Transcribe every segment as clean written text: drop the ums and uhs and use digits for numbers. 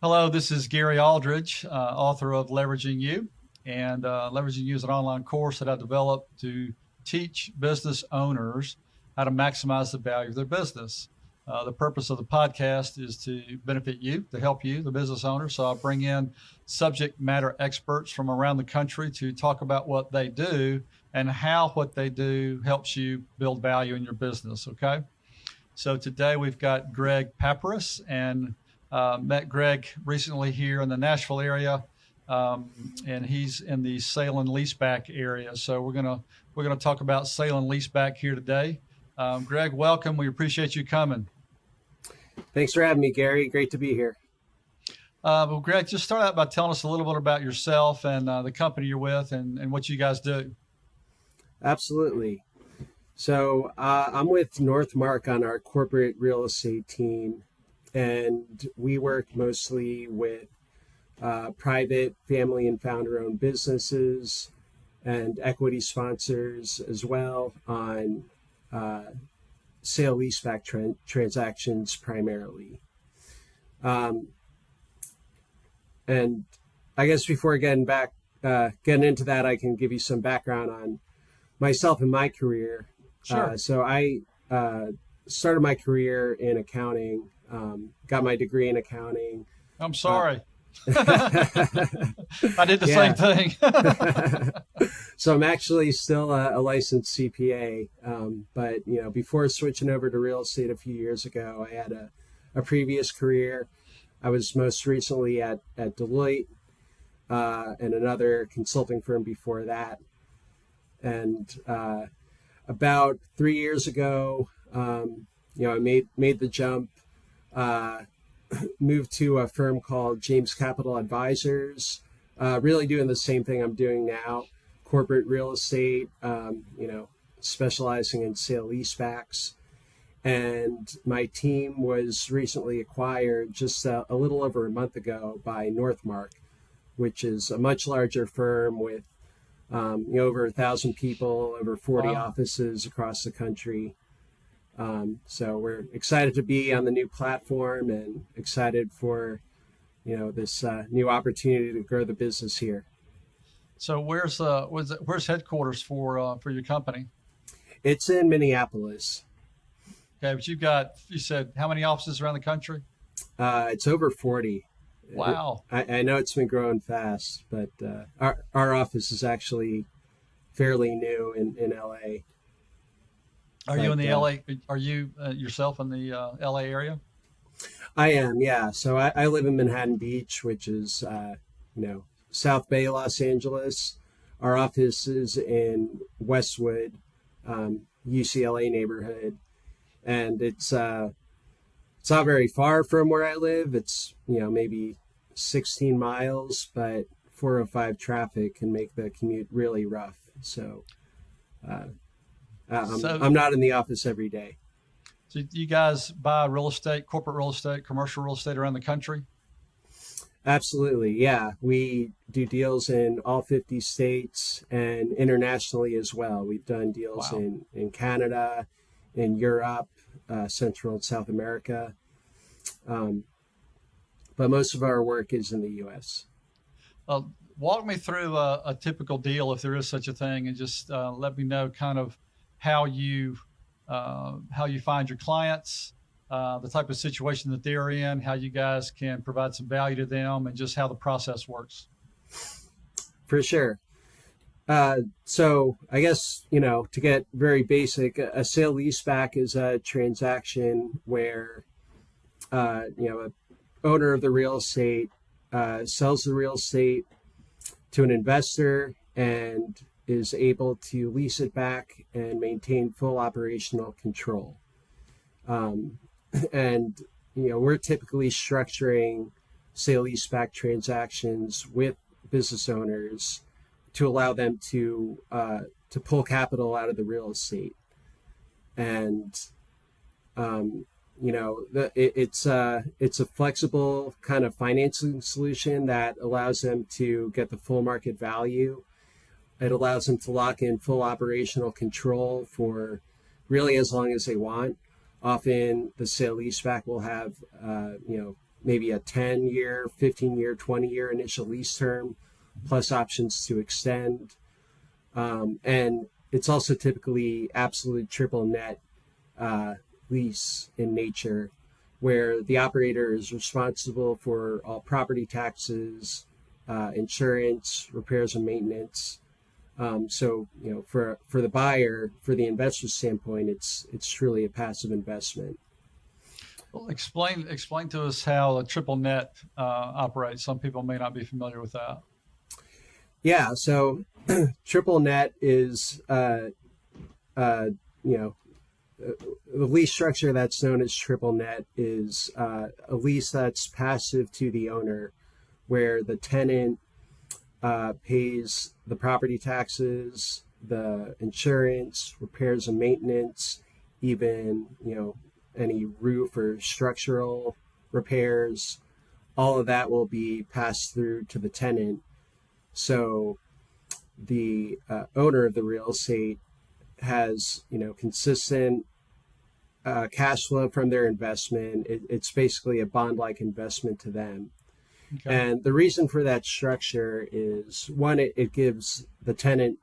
Hello, this is Gary Aldridge, author of Leveraging You. And Leveraging You is an online course that I developed to teach business owners how to maximize the value of their business. The purpose of the podcast is to benefit you, to help you, the business owner. So I bring in subject matter experts from around the country to talk about what they do and how what they do helps you build value in your business. Okay. So today we've got Greg Paparis, and met Greg recently here in the Nashville area, and he's in the sale and leaseback area. So we're gonna talk about sale and leaseback here today. Greg, welcome. We appreciate you coming. Thanks for having me, Gary. Great to be here. Well, Greg, just start out by telling us a little bit about yourself and the company you're with and what you guys do. Absolutely. So I'm with Northmark on our corporate real estate team, and we work mostly with private family and founder-owned businesses and equity sponsors as well on uh, sale leaseback transactions primarily. Um, and I guess before getting into that, I can give you some background on myself and my career. Sure. So I started my career in accounting, got my degree in accounting. I'm Uh, sorry. I did the same yeah. thing. So I'm actually still a licensed CPA. But before switching over to real estate a few years ago, I had a previous career. I was most recently at Deloitte and another consulting firm before that. And about 3 years ago, I made the jump, uh, moved to a firm called James Capital Advisors, really doing the same thing I'm doing now, corporate real estate, specializing in sale leasebacks. And my team was recently acquired just a little over a month ago by Northmark, which is a much larger firm with over 1,000 people, over 40 Wow. offices across the country. So we're excited to be on the new platform and excited for this new opportunity to grow the business here. So where's headquarters for your company? It's in Minneapolis. Okay, but you said how many offices around the country? It's over 40. Wow. I know it's been growing fast, but our office is actually fairly new in LA. Are you in But the LA? Are you yourself in the LA area? I am, yeah. So I live in Manhattan Beach, which is, South Bay, Los Angeles. Our office is in Westwood, UCLA neighborhood, and it's not very far from where I live. It's maybe 16 miles, but 405 traffic can make the commute really rough. So uh, So, I'm not in the office every day. so you guys buy real estate, corporate real estate, commercial real estate around the country? Absolutely. Yeah. We do deals in all 50 states and internationally as well. We've done deals Wow. in Canada, in Europe, Central and South America. Um, but most of our work is in the US. Uh, Walk me through a typical deal, if there is such a thing, and just let me know kind of how you how you find your clients, the type of situation that they're in, how you guys can provide some value to them, and just how the process works. For sure. So I guess, to get very basic, a sale leaseback is a transaction where, a owner of the real estate sells the real estate to an investor and is able to lease it back and maintain full operational control. Um, and, we're typically structuring sale leaseback transactions with business owners to allow them to pull capital out of the real estate. And it's a flexible kind of financing solution that allows them to get the full market value. It allows them to lock in full operational control for really as long as they want. Often the sale leaseback will have maybe a 10-year, 15-year, 20-year initial lease term, plus options to extend. And it's also typically absolute triple net lease in nature, where the operator is responsible for all property taxes, insurance, repairs and maintenance. So, for the buyer, for the investor standpoint, it's truly a passive investment. Well, explain to us how a triple net operates. Some people may not be familiar with that. Yeah, so triple net is, the lease structure that's known as triple net is a lease that's passive to the owner, where the tenant pays the property taxes, the insurance, repairs and maintenance, even any roof or structural repairs. All of that will be passed through to the tenant. So the owner of the real estate has consistent cash flow from their investment. It's basically a bond-like investment to them. Okay. And the reason for that structure is, one, it gives the tenant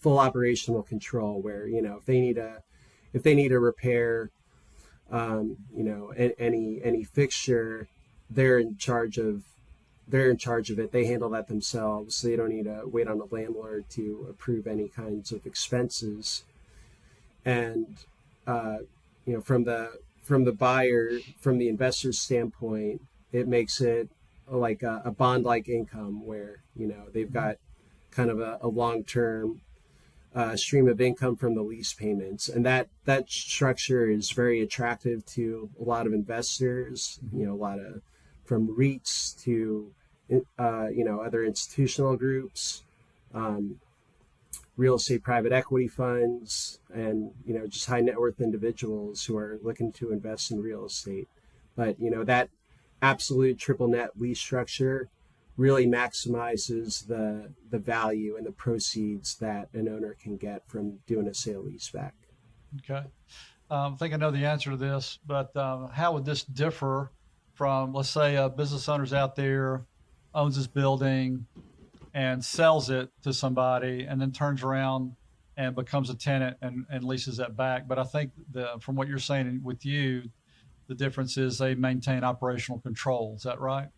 full operational control, where if they need a repair, any fixture, they're in charge of it. They handle that themselves. They don't need to wait on a landlord to approve any kinds of expenses. And from the buyer, from the investor's standpoint, it makes it like a bond-like income, where they've got kind of a long-term stream of income from the lease payments, and that structure is very attractive to a lot of investors. From REITs to other institutional groups, real estate private equity funds, and just high net worth individuals who are looking to invest in real estate. But that absolute triple net lease structure really maximizes the value and the proceeds that an owner can get from doing a sale leaseback. Okay. I think I know the answer to this, but how would this differ from, let's say, a business owner's out there, owns his building and sells it to somebody, and then turns around and becomes a tenant and leases that back? But I think from what you're saying with you, the difference is they maintain operational control. Is that right?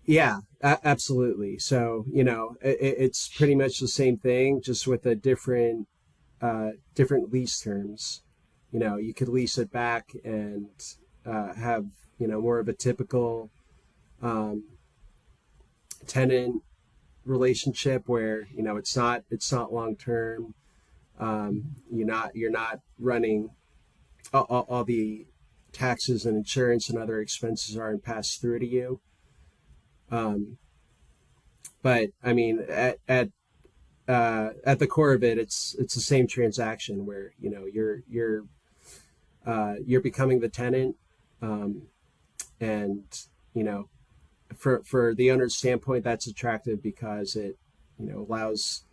Yeah, absolutely. So, it's pretty much the same thing, just with a different lease terms. You could lease it back and have, more of a typical tenant relationship, where, it's not long term. You're not running all the taxes and insurance and other expenses aren't passed through to you. But I mean, at the core of it, it's the same transaction, where you're becoming the tenant, and for the owner's standpoint, that's attractive because it allows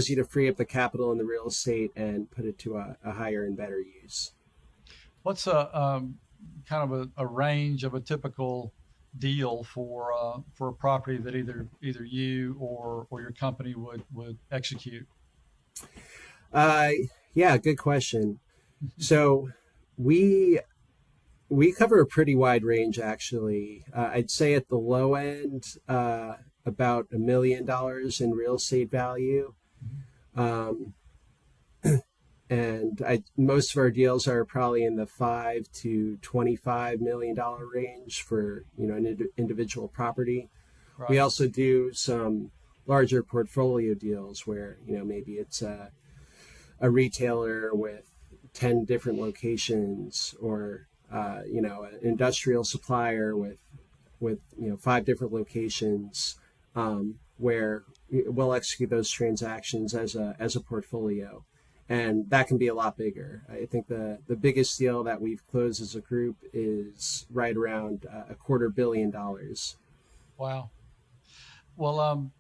you to free up the capital in the real estate and put it to a higher and better use. What's a kind of a range of a typical deal for a property that either you or your company would execute? Yeah, good question. So we cover a pretty wide range, actually. I'd say at the low end, about $1 million in real estate value. And most of our deals are probably in the $5 to $25 million range for an individual property. Right. We also do some larger portfolio deals, where maybe it's a retailer with 10 different locations, or an industrial supplier with 5 different locations, where we'll execute those transactions as a portfolio. And that can be a lot bigger. I think the biggest deal that we've closed as a group is right around $250 million. Wow. Well,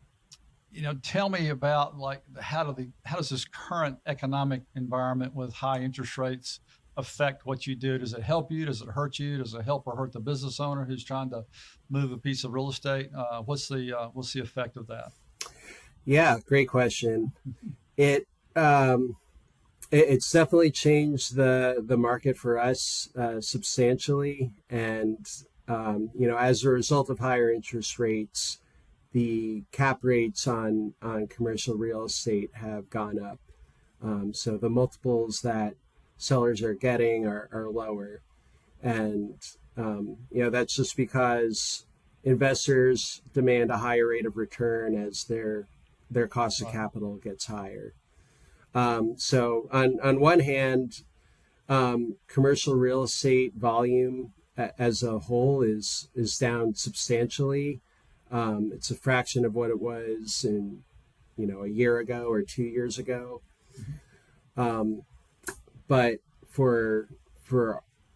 tell me about, like, how does this current economic environment with high interest rates affect what you do? Does it help you? Does it hurt you? Does it help or hurt the business owner who's trying to move a piece of real estate? What's the effect of that? Yeah, great question. It it's definitely changed the market for us substantially, and as a result of higher interest rates, the cap rates on commercial real estate have gone up. So the multiples that sellers are getting are lower, and that's just because investors demand a higher rate of return as their cost of capital gets higher. So on one hand, commercial real estate volume as a whole is down substantially. It's a fraction of what it was in a year ago or 2 years ago. But for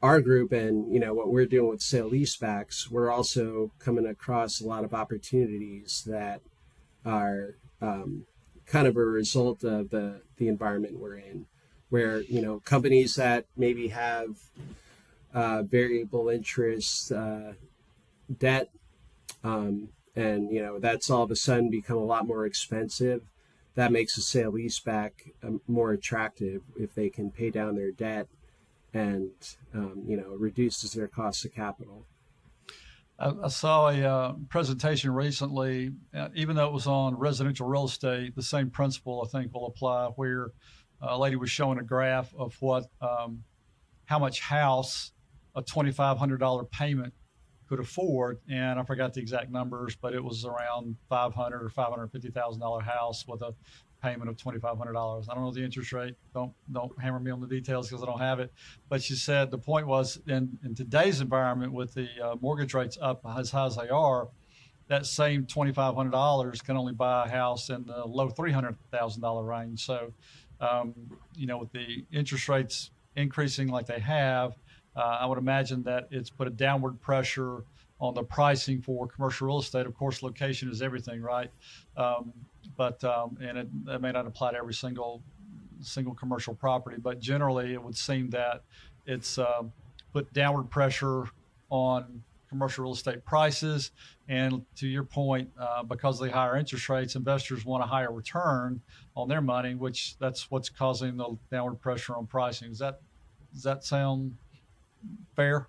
our group and what we're doing with sale leasebacks, we're also coming across a lot of opportunities that are kind of a result of the environment we're in, where companies that maybe have variable interest debt, and that's all of a sudden become a lot more expensive. That makes a sale leaseback more attractive if they can pay down their debt and reduces their cost of capital. I saw a presentation recently, even though it was on residential real estate, the same principle I think will apply, where a lady was showing a graph of how much house a $2,500 payment could afford, and I forgot the exact numbers, but it was around $500,000 or $550,000 house with a payment of $2,500. I don't know the interest rate. Don't hammer me on the details because I don't have it. But she said the point was in today's environment with the mortgage rates up as high as they are, that same $2,500 can only buy a house in the low $300,000 range. So, with the interest rates increasing like they have, I would imagine that it's put a downward pressure on the pricing for commercial real estate. Of course, location is everything, right? And it may not apply to every single commercial property, but generally it would seem that it's put downward pressure on commercial real estate prices. And to your point, because of the higher interest rates, investors want a higher return on their money, which that's what's causing the downward pressure on pricing. Does that sound fair?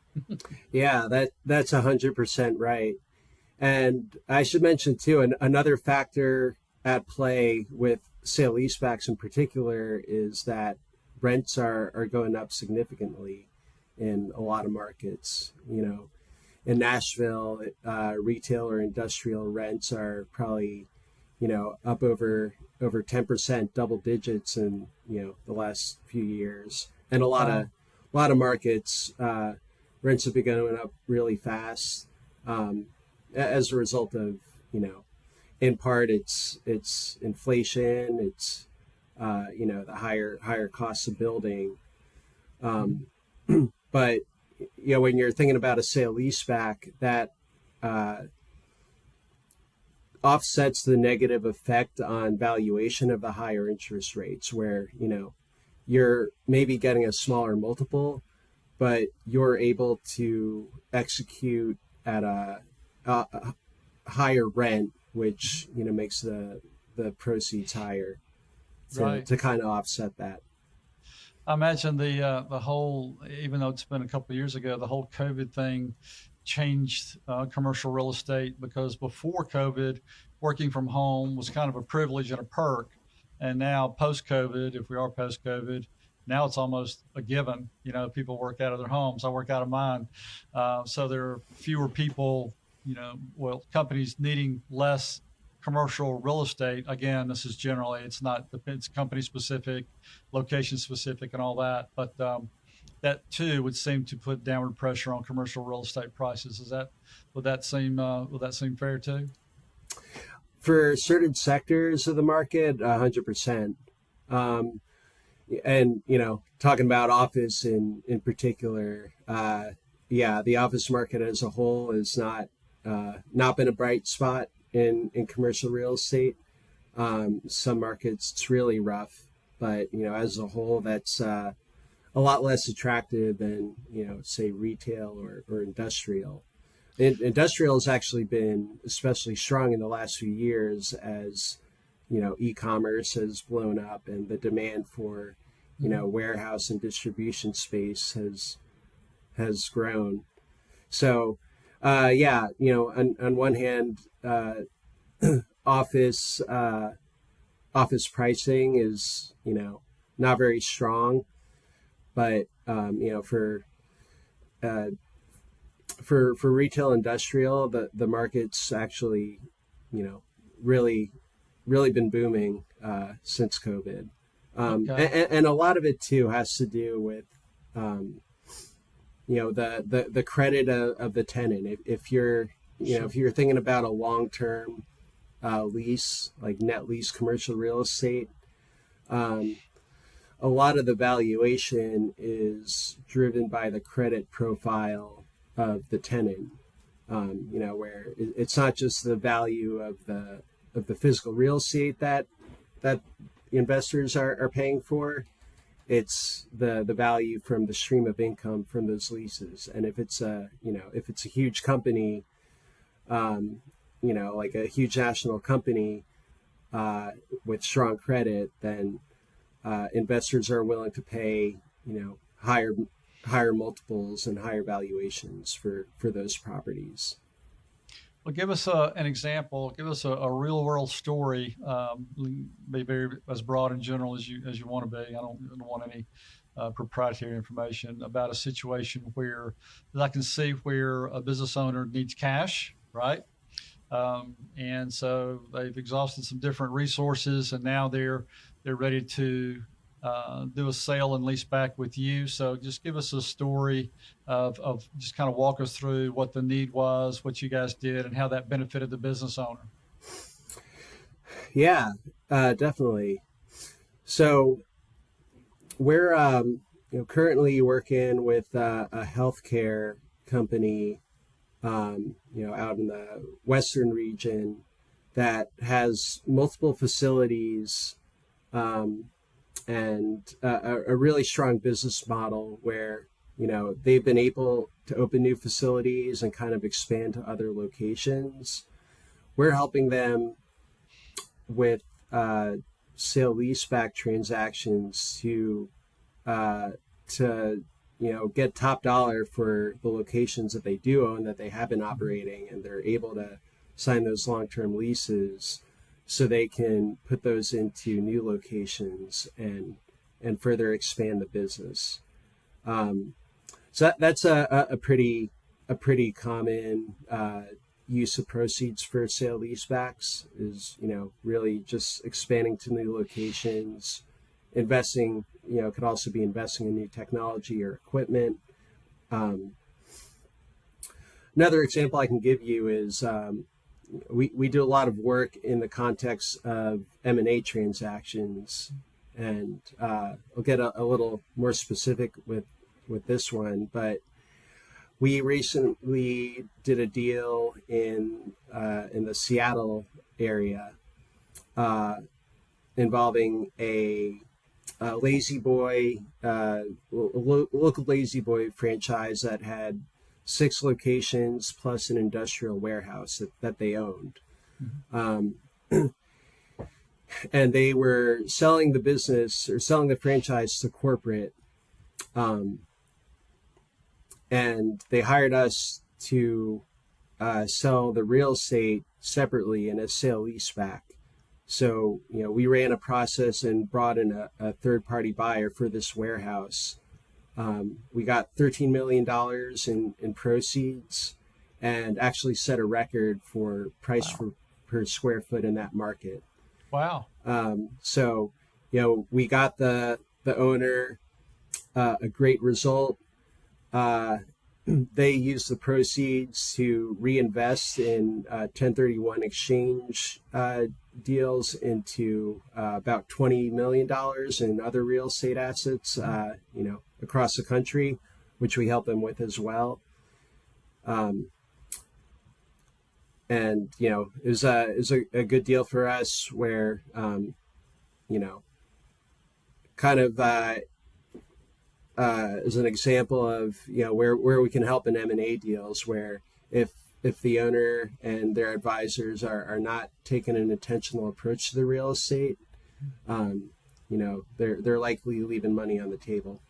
Yeah, that's 100% right. And I should mention too, another factor at play with sale leasebacks in particular is that rents are going up significantly in a lot of markets. In Nashville, retail or industrial rents are probably up over 10%, double digits in the last few years. And a lot of markets, rents have been going up really fast as a result of in part it's inflation, it's the higher costs of building, but when you're thinking about a sale leaseback, that offsets the negative effect on valuation of the higher interest rates, where you're maybe getting a smaller multiple, but you're able to execute at a higher rent, which makes the proceeds higher to kind of offset that. I imagine the whole, even though it's been a couple of years ago, the whole COVID thing changed commercial real estate, because before COVID, working from home was kind of a privilege and a perk. And now post-COVID, if we are post-COVID, now it's almost a given. People work out of their homes. I work out of mine. So there are fewer people, companies needing less commercial real estate. Again, this is generally, it's company specific, location specific and all that. But that too would seem to put downward pressure on commercial real estate prices. Would that seem fair too? For certain sectors of the market, 100%. And talking about office in particular, the office market as a whole has not been a bright spot in commercial real estate. Some markets it's really rough, but as a whole, that's a lot less attractive than, say retail or industrial. Industrial has actually been especially strong in the last few years as, e-commerce has blown up and the demand for, warehouse and distribution space has grown. So, yeah, on one hand, office office pricing is, not very strong, but uh, for retail industrial, the market's actually, really really been booming since COVID, Okay. and a lot of it too has to do with the credit of the tenant. If you're Sure. if you're thinking about a long term lease, like net lease commercial real estate, um, a lot of the valuation is driven by the credit profile of the tenant. Where it's not just the value of the physical real estate that investors are paying for. It's the value from the stream of income from those leases. And if it's a huge company, like a huge national company with strong credit, then investors are willing to pay, higher multiples and higher valuations for those properties. Well, give us an example. Give us a real world story. Be very as broad and general as you want to be. I don't want any proprietary information about a situation where I can see where a business owner needs cash, right? And so they've exhausted some different resources, and now they're ready to do a sale and lease back with you. So just give us a story of just kind of walk us through what the need was, what you guys did, and how that benefited the business owner. Yeah, definitely. So we're currently working with a healthcare company, out in the western region that has multiple facilities, and a really strong business model where they've been able to open new facilities and kind of expand to other locations. We're helping them with sale leaseback transactions uh, to get top dollar for the locations that they do own, that they have been operating, and they're able to sign those long-term leases so they can put those into new locations and further expand the business. So that's a pretty common use of proceeds for sale leasebacks, is really just expanding to new locations. Investing, could also be investing in new technology or equipment. Another example I can give you is, we do a lot of work in the context of M&A transactions, and I'll get a little more specific with this one, but we recently did a deal in the Seattle area, involving a Lazy Boy, local Lazy Boy franchise that had 6 locations plus an industrial warehouse that they owned. Um, and they were selling the business, or selling the franchise, to corporate. Um, and they hired us to sell the real estate separately in a sale leaseback. So, we ran a process and brought in a third-party buyer for this warehouse. We got $13 million in proceeds, and actually set a record for price Wow. per square foot in that market. Wow. So, we got the owner a great result. They used the proceeds to reinvest in 1031 exchange deals into about $20 million in other real estate assets, across the country, which we help them with as well. And it was a good deal for us, where kind of as an example of where we can help in M&A deals, where if the owner and their advisors are not taking an intentional approach to the real estate, they're likely leaving money on the table.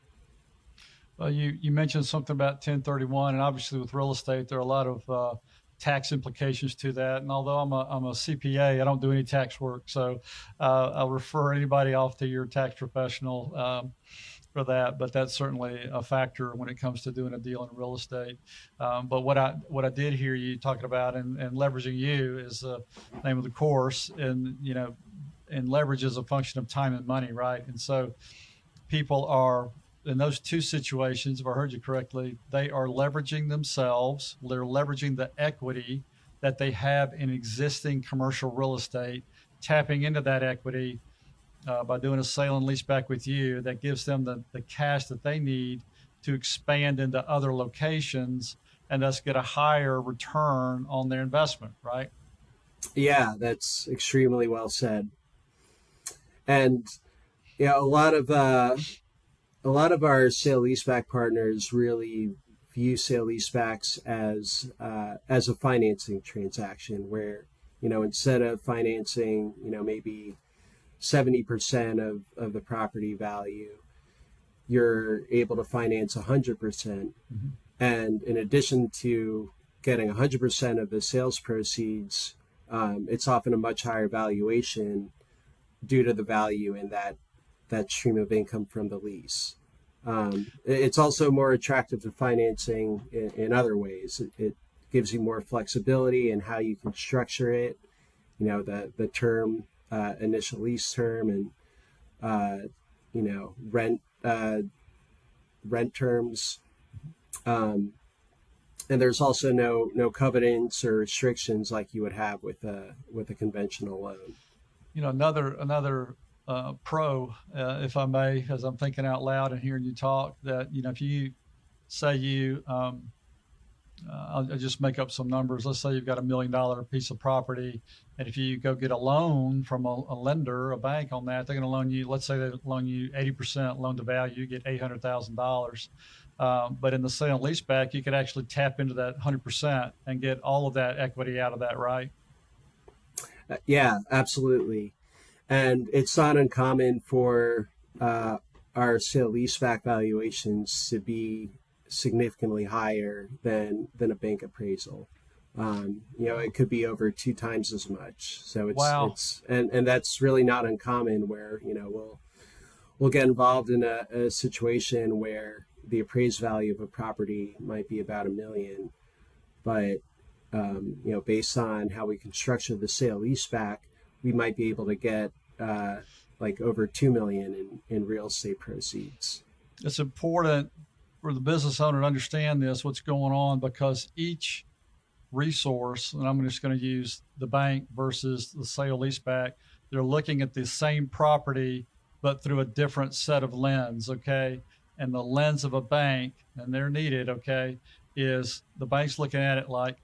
Well, you mentioned something about 1031, and obviously with real estate, there are a lot of tax implications to that. And although I'm a CPA, I don't do any tax work, so I'll refer anybody off to your tax professional for that. But that's certainly a factor when it comes to doing a deal in real estate. But what I did hear you talking about, and leveraging you is the name of the course, and and leverage is a function of time and money, right? And so people are in those two situations, if I heard you correctly, they are leveraging themselves. They're leveraging the equity that they have in existing commercial real estate, tapping into that equity by doing a sale and lease back with you that gives them the cash that they need to expand into other locations and thus get a higher return on their investment, right? Yeah, that's extremely well said. And yeah, a lot of our sale leaseback partners really view sale leasebacks as a financing transaction, where instead of financing maybe 70% of the property value, you're able to finance 100%. Mm-hmm. And in addition to getting 100% of the sales proceeds, it's often a much higher valuation due to the value in that stream of income from the lease. It's also more attractive to financing in other ways. It gives you more flexibility in how you can structure it. The term, initial lease term, and rent terms. And there's also no covenants or restrictions like you would have with a conventional loan. Another pro, if I may, as I'm thinking out loud and hearing you talk, that if you say I'll just make up some numbers. Let's say you've got $1 million piece of property, and if you go get a loan from a lender, a bank on that, they're going to loan you. Let's say they loan you 80% loan to value, you get $800,000. But in the sale and leaseback, you could actually tap into that 100% and get all of that equity out of that, right? Yeah, absolutely. And it's not uncommon for our sale leaseback valuations to be significantly higher than a bank appraisal. It could be over 2 times as much. So and that's really not uncommon, where we'll get involved in a situation where the appraised value of a property might be about $1 million, but based on how we can structure the sale leaseback, we might be able to get like over $2 million in real estate proceeds. It's important for the business owner to understand what's going on, because each resource, and I'm just going to use the bank versus the sale leaseback, they're looking at the same property, but through a different set of lens, okay? And the lens of a bank, and they're needed, okay, is the bank's looking at it like,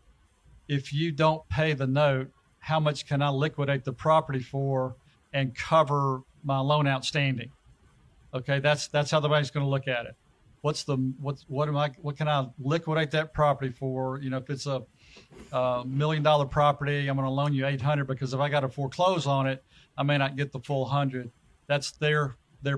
if you don't pay the note, how much can I liquidate the property for and cover my loan outstanding? Okay, that's how the bank's going to look at it. What can I liquidate that property for? If it's a $1 million property, I'm going to loan you 800, because if I got to foreclose on it, I may not get the full 100. That's their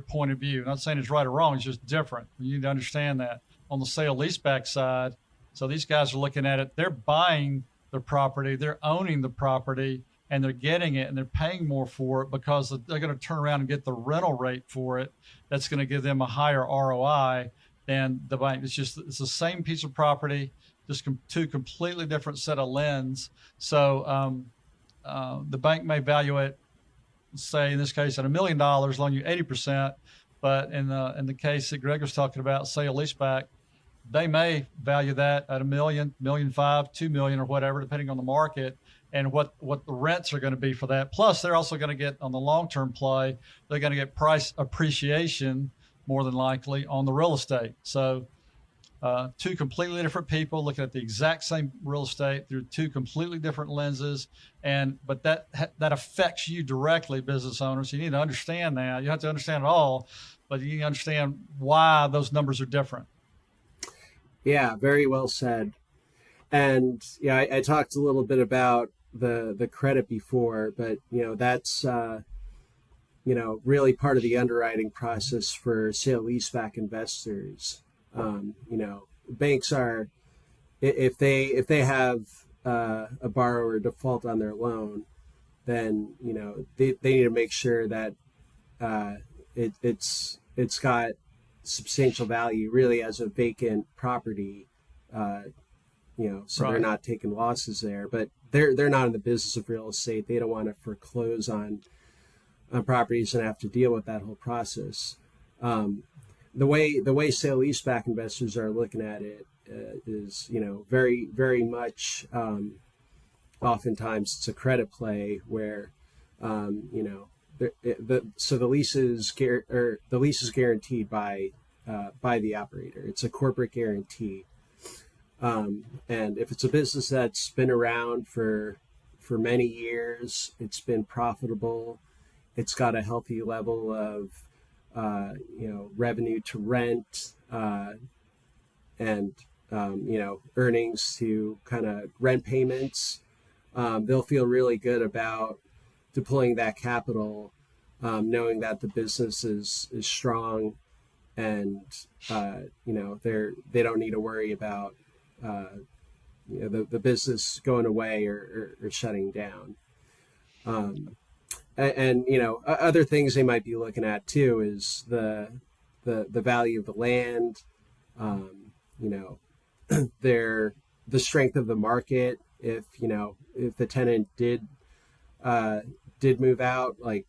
point of view. I'm not saying it's right or wrong. It's just different. You need to understand that. On the sale leaseback side, so these guys are looking at it. They're buying the property, they're owning the property, and they're getting it, and they're paying more for it because they're going to turn around and get the rental rate for it. That's going to give them a higher ROI than the bank. It's the same piece of property, just two completely different set of lens. So the bank may value it, say in this case at $1 million, loan you 80%, but in the case that Greg was talking about, sale leaseback, they may value that at $1 million, $1.5 million, $2 million, or whatever, depending on the market and what the rents are going to be for that. Plus, they're also going to get, on the long-term play, they're going to get price appreciation more than likely on the real estate. So two completely different people looking at the exact same real estate through two completely different lenses. But that affects you directly, business owners. You need to understand that. You have to understand it all. but you understand why those numbers are different. Yeah, very well said. And yeah, I talked a little bit about the credit before, but that's really part of the underwriting process for sale leaseback investors. Banks are, if they have a borrower default on their loan, then they need to make sure that it's got substantial value really as a vacant property, so they're Right. not taking losses there. But they're not in the business of real estate. They don't want to foreclose on properties and have to deal with that whole process. The way sale leaseback investors are looking at it is very very much, oftentimes it's a credit play where the lease is guaranteed by the operator. It's a corporate guarantee, and if it's a business that's been around for many years, it's been profitable, it's got a healthy level of revenue to rent, and earnings to kind of rent payments, they'll feel really good about deploying that capital, knowing that the business is strong, and they don't need to worry about the business going away or shutting down. And other things they might be looking at too is the value of the land, their the strength of the market. If the tenant did move out, like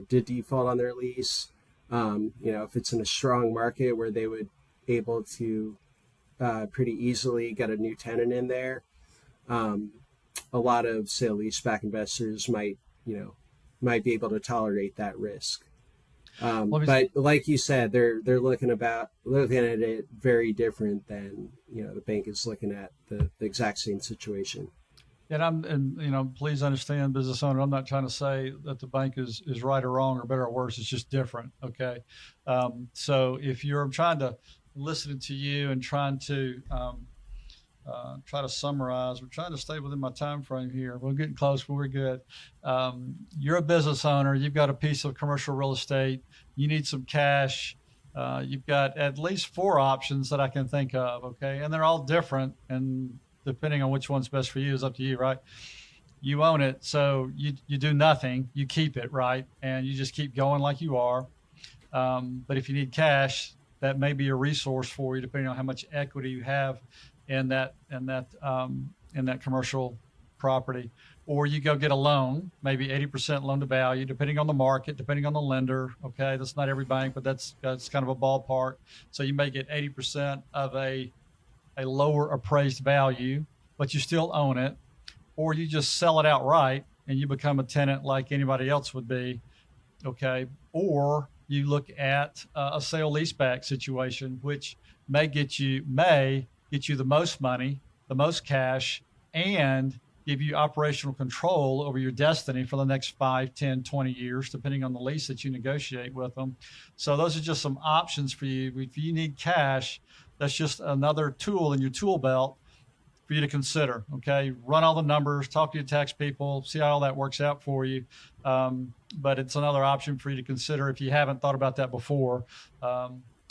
did default on their lease, if it's in a strong market where they would able to pretty easily get a new tenant in there, a lot of sale leaseback investors might be able to tolerate that risk. But like you said, they're looking at it very different than the bank is looking at the exact same situation. And please understand, business owner, I'm not trying to say that the bank is right or wrong or better or worse. It's just different. Okay. So if you're trying to listen to you and trying to try to summarize, we're trying to stay within my time frame here. We're getting close, but we're good. You're a business owner. You've got a piece of commercial real estate. You need some cash. You've got at least 4 options that I can think of. Okay. And they're all different. And depending on which one's best for you is up to you, right? You own it. So you do nothing. You keep it, right? And you just keep going like you are. But if you need cash, that may be a resource for you, depending on how much equity you have in that commercial property. Or you go get a loan, maybe 80% loan to value, depending on the market, depending on the lender. Okay, that's not every bank, but that's kind of a ballpark. So you may get 80% of a lower appraised value, but you still own it. Or you just sell it outright and you become a tenant like anybody else would be. Okay, or you look at a sale leaseback situation, which may get you the most money, the most cash, and give you operational control over your destiny for the next 5, 10, 20 years, depending on the lease that you negotiate with them. So those are just some options for you. If you need cash, that's just another tool in your tool belt for you to consider. Okay, run all the numbers, talk to your tax people, see how all that works out for you. But it's another option for you to consider if you haven't thought about that before.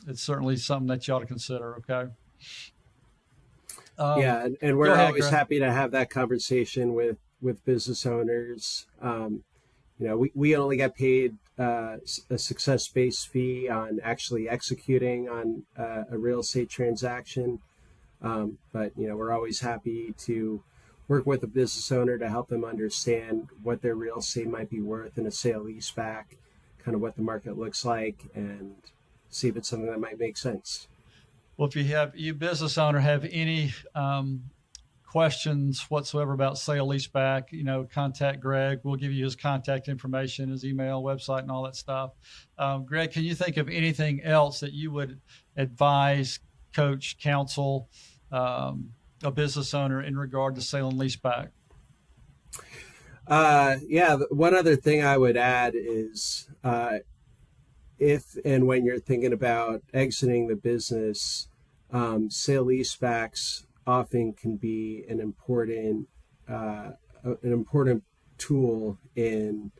It's certainly something that you ought to consider. Okay. Yeah, and we're Go ahead, always Greg. happy to have that conversation with business owners. We only get paid a success-based fee on actually executing on a real estate transaction. But we're always happy to work with a business owner to help them understand what their real estate might be worth in a sale leaseback, kind of what the market looks like, and see if it's something that might make sense. Well, if you business owner have any questions whatsoever about sale leaseback, contact Greg. We'll give you his contact information, his email, website, and all that stuff. Greg, can you think of anything else that you would advise, coach, counsel a business owner in regard to sale and leaseback? Yeah, one other thing I would add is if and when you're thinking about exiting the business, sale leasebacks often can be an important tool in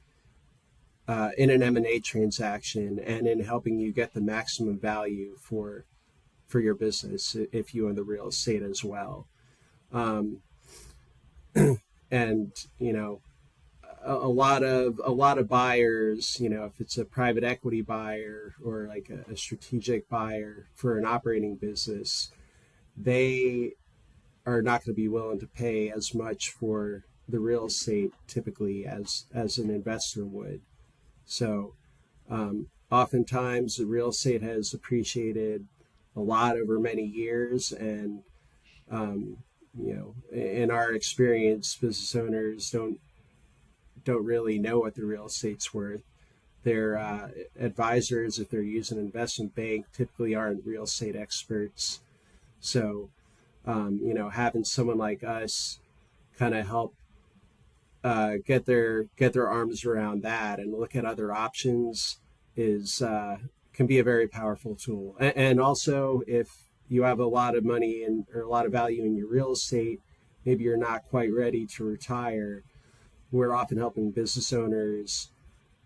an M&A transaction and in helping you get the maximum value for your business if you own the real estate as well. And a lot of buyers, if it's a private equity buyer or like a strategic buyer for an operating business, they are not going to be willing to pay as much for the real estate typically as an investor would. So oftentimes the real estate has appreciated a lot over many years, and in our experience, business owners don't really know what the real estate's worth. Their advisors, if they're using an investment bank, typically aren't real estate experts. So having someone like us kind of help get their arms around that and look at other options is can be a very powerful tool. And also, if you have a lot of money or a lot of value in your real estate, maybe you're not quite ready to retire. We're often helping business owners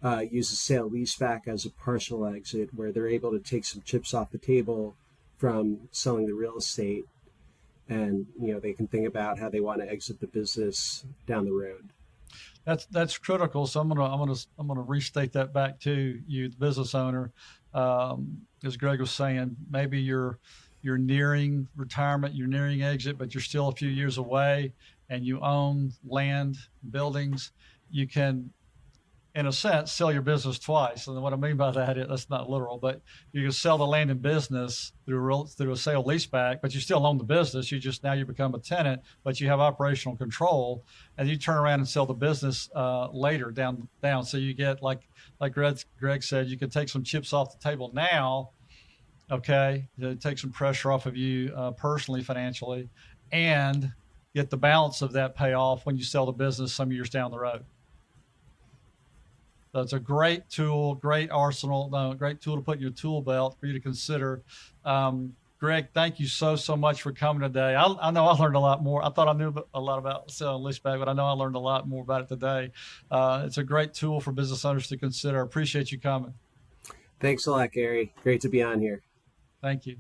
use a sale leaseback as a partial exit, where they're able to take some chips off the table from selling the real estate, and they can think about how they want to exit the business down the road. That's critical. So I'm gonna restate that back to you, the business owner. As Greg was saying, maybe you're nearing retirement, you're nearing exit, but you're still a few years away, and you own land, buildings. You can, in a sense, sell your business twice. And what I mean by that is, that's not literal, but you can sell the land and business through a sale leaseback, but you still own the business. Now you become a tenant, but you have operational control, and you turn around and sell the business later down. So you get, like Greg said, you can take some chips off the table now, okay, to take some pressure off of you personally, financially, and get the balance of that payoff when you sell the business some years down the road. So it's a great tool, great arsenal, great tool to put in your tool belt for you to consider. Greg, thank you so much for coming today. I know I learned a lot more. I thought I knew a lot about selling leaseback, but I know I learned a lot more about it today. It's a great tool for business owners to consider. I appreciate you coming. Thanks a lot, Gary. Great to be on here. Thank you.